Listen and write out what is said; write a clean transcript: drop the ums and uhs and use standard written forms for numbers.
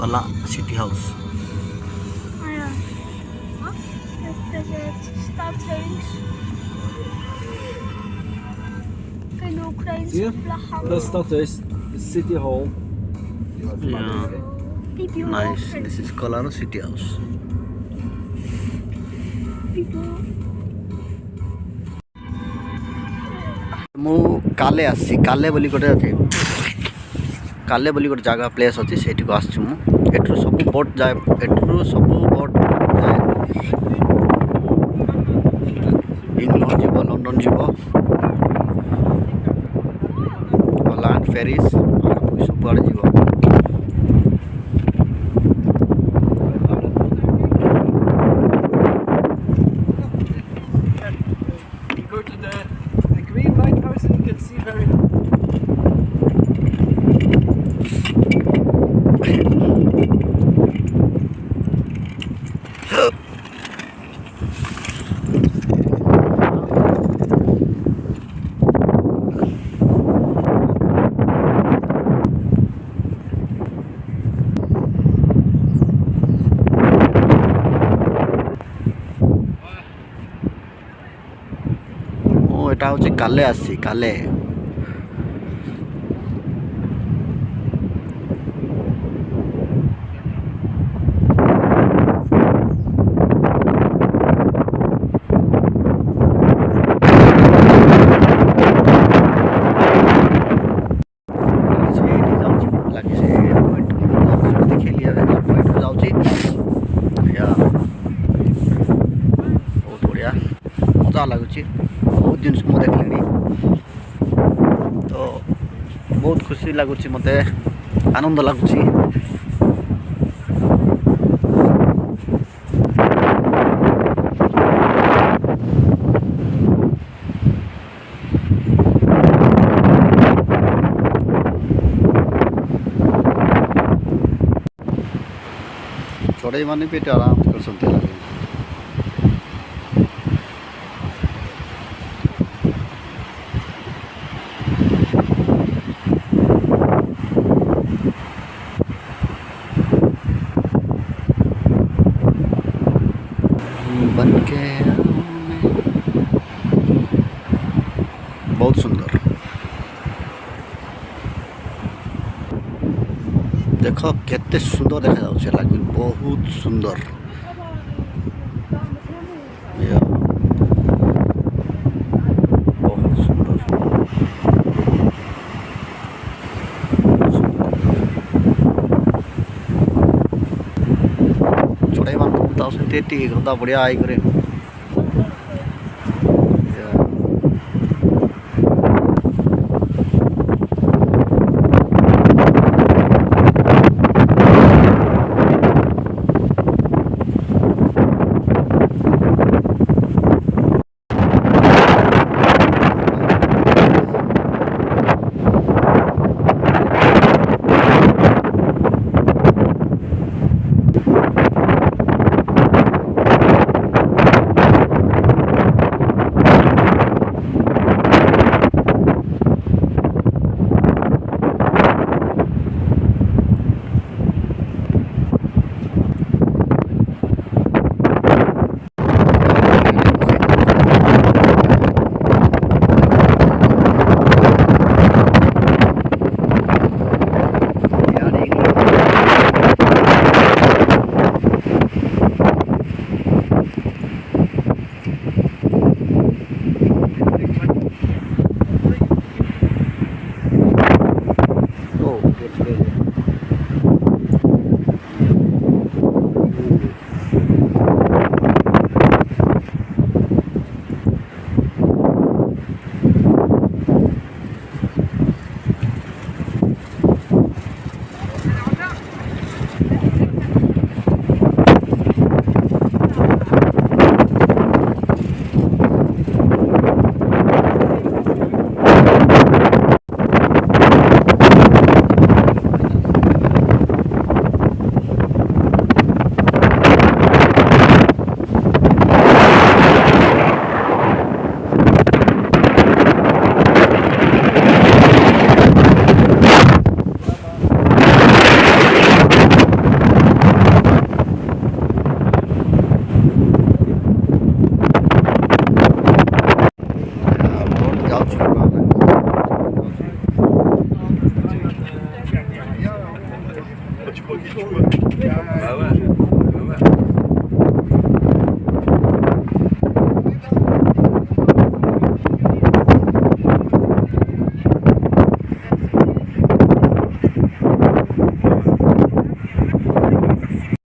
Kala City House. Ah ja. Dat is het stadhuis. Kun je Oekraïnse Zie je? vlag hangen? Dat is stadhuis, de City Hall. Yeah, People nice. This is Kolar City House. ମୁଁ କାଲେ ଆସିଛି କାଲେ ବୋଲି ଗୋଟେ ଅଛି କାଲେ ବୋଲି ଗୋଟେ ଜାଗା place ଅଛି ସେଇଠିକୁ ଆସିଛି ମୁଁ ଏଠୁ ସବୁ ବୋଟ୍ ଯାଏ ଏଠୁ ସବୁ ବୋଟ୍ ଯାଏ ଇଂଲଣ୍ଡ ଯିବ ଲଣ୍ଡନ ଯିବ ହଲାଣ୍ଡ ପ୍ୟାରିସ୍ ସବୁଆଡ଼େ ଯିବ Go to the green lighthouse and you can see very এটা হচ্ছে কালে আসছি কালে मजा लगुच बहुत जिन मुझे देखली तो बहुत खुशी लगुच मत आनंद लगुच चढ़ई मान भी आराम कर सकते लगे बन के बहुत सुंदर देख केते सुंदर देखा जाउछे लगे बहुत सुंदर बहुत सुंदर छोटे मान तो गंदा बढ़िया आई करे Lower. Lower.